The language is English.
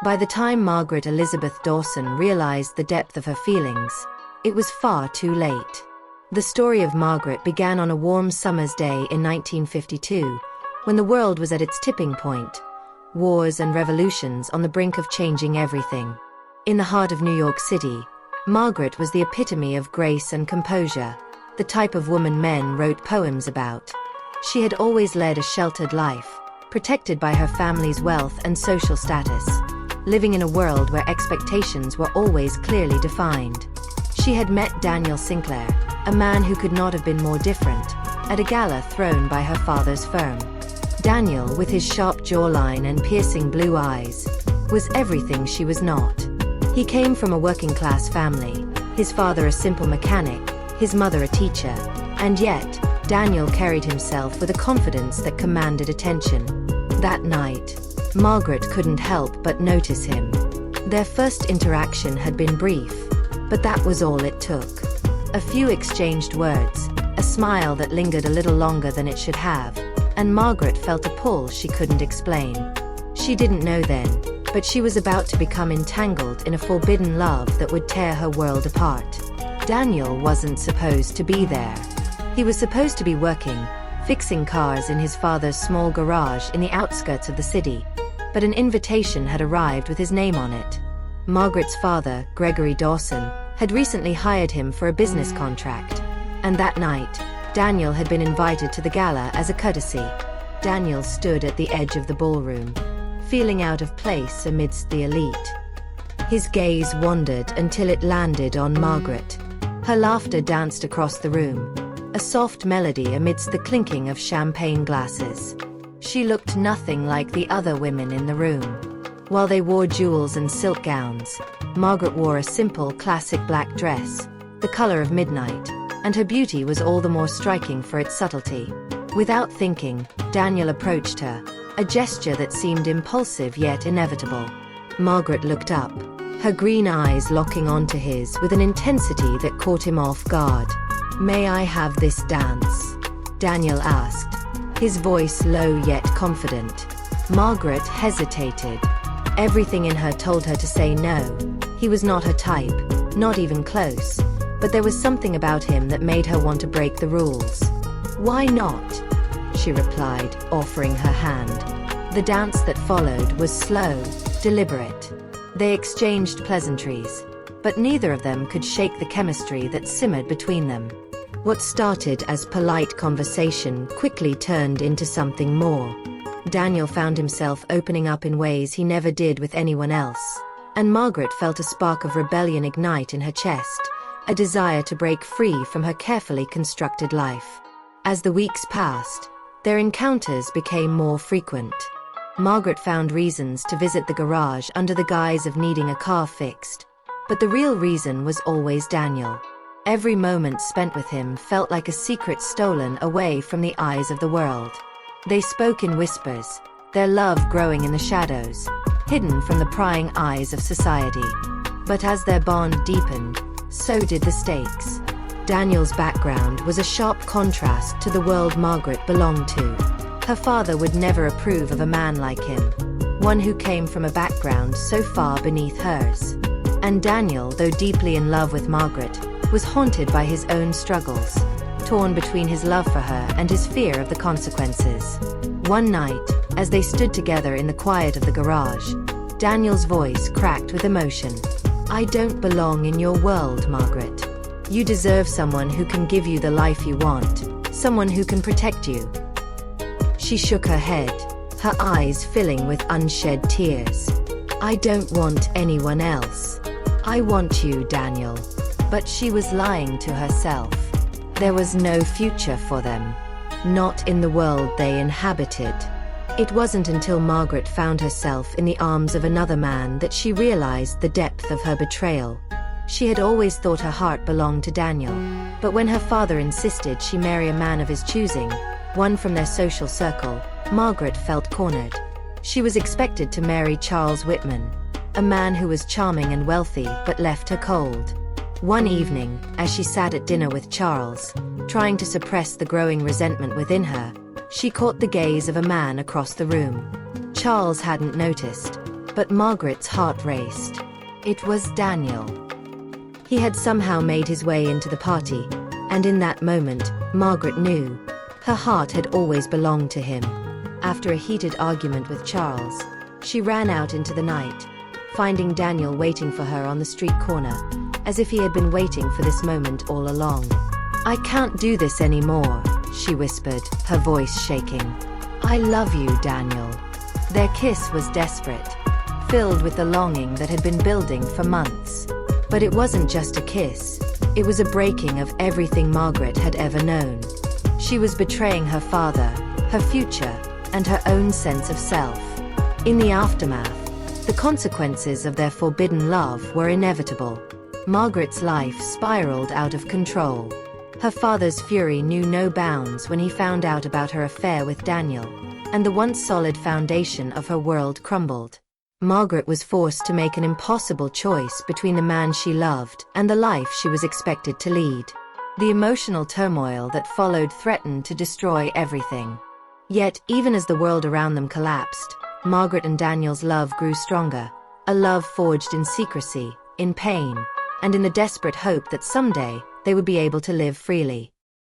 By the time Margaret Elizabeth Dawson realized the depth of her feelings, it was far too late. The story of Margaret began on a warm summer's day in 1952, when the world was at its tipping point, wars and revolutions on the brink of changing everything. In the heart of New York City, Margaret was the epitome of grace and composure, the type of woman men wrote poems about. She had always led a sheltered life, protected by her family's wealth and social status, living in a world where expectations were always clearly defined. She had met Daniel Sinclair, a man who could not have been more different, at a gala thrown by her father's firm. Daniel, with his sharp jawline and piercing blue eyes, was everything she was not. He came from a working-class family, his father a simple mechanic, his mother a teacher, and yet, Daniel carried himself with a confidence that commanded attention. That night, Margaret couldn't help but notice him. Their first interaction had been brief, but that was all it took. A few exchanged words, a smile that lingered a little longer than it should have, and Margaret felt a pull she couldn't explain. She didn't know then, but she was about to become entangled in a forbidden love that would tear her world apart. Daniel wasn't supposed to be there. He was supposed to be working, fixing cars in his father's small garage in the outskirts of the city, but an invitation had arrived with his name on it. Margaret's father, Gregory Dawson, had recently hired him for a business contract, and that night, Daniel had been invited to the gala as a courtesy. Daniel stood at the edge of the ballroom, feeling out of place amidst the elite. His gaze wandered until it landed on Margaret. Her laughter danced across the room, a soft melody amidst the clinking of champagne glasses. She looked nothing like the other women in the room. While they wore jewels and silk gowns, Margaret wore a simple, classic black dress, the color of midnight, and her beauty was all the more striking for its subtlety. Without thinking, Daniel approached her, a gesture that seemed impulsive yet inevitable. Margaret looked up, her green eyes locking onto his with an intensity that caught him off guard. "May I have this dance?" Daniel asked, his voice low yet confident. Margaret hesitated. Everything in her told her to say no. He was not her type, not even close, but there was something about him that made her want to break the rules. "Why not?" she replied, offering her hand. The dance that followed was slow, deliberate. They exchanged pleasantries, but neither of them could shake the chemistry that simmered between them. What started as polite conversation quickly turned into something more. Daniel found himself opening up in ways he never did with anyone else, and Margaret felt a spark of rebellion ignite in her chest, a desire to break free from her carefully constructed life. As the weeks passed, their encounters became more frequent. Margaret found reasons to visit the garage under the guise of needing a car fixed, but the real reason was always Daniel. Every moment spent with him felt like a secret stolen away from the eyes of the world. They spoke in whispers, their love growing in the shadows, hidden from the prying eyes of society. But as their bond deepened, so did the stakes. Daniel's background was a sharp contrast to the world Margaret belonged to. Her father would never approve of a man like him, one who came from a background so far beneath hers. And Daniel, though deeply in love with Margaret, was haunted by his own struggles, torn between his love for her and his fear of the consequences. One night, as they stood together in the quiet of the garage, Daniel's voice cracked with emotion. "I don't belong in your world, Margaret. You deserve someone who can give you the life you want, someone who can protect you." She shook her head, her eyes filling with unshed tears. "I don't want anyone else. I want you, Daniel." But she was lying to herself. There was no future for them. Not in the world they inhabited. It wasn't until Margaret found herself in the arms of another man that she realized the depth of her betrayal. She had always thought her heart belonged to Daniel, but when her father insisted she marry a man of his choosing, one from their social circle, Margaret felt cornered. She was expected to marry Charles Whitman, a man who was charming and wealthy but left her cold. One evening, as she sat at dinner with Charles, trying to suppress the growing resentment within her, she caught the gaze of a man across the room. Charles hadn't noticed, But Margaret's heart raced. It was Daniel. He had somehow made his way into the party, and in that moment, Margaret knew. Her heart had always belonged to him. After a heated argument with Charles, she ran out into the night, finding Daniel waiting for her on the street corner, as if he had been waiting for this moment all along. "I can't do this anymore," she whispered, her voice shaking. "I love you, Daniel." Their kiss was desperate, filled with the longing that had been building for months. But it wasn't just a kiss. It was a breaking of everything Margaret had ever known. She was betraying her father, her future, and her own sense of self. In the aftermath, the consequences of their forbidden love were inevitable. Margaret's life spiraled out of control. Her father's fury knew no bounds when he found out about her affair with Daniel, and the once solid foundation of her world crumbled. Margaret was forced to make an impossible choice between the man she loved and the life she was expected to lead. The emotional turmoil that followed threatened to destroy everything. Yet, even as the world around them collapsed, Margaret and Daniel's love grew stronger, a love forged in secrecy, in pain, and in the desperate hope that someday they would be able to live freely.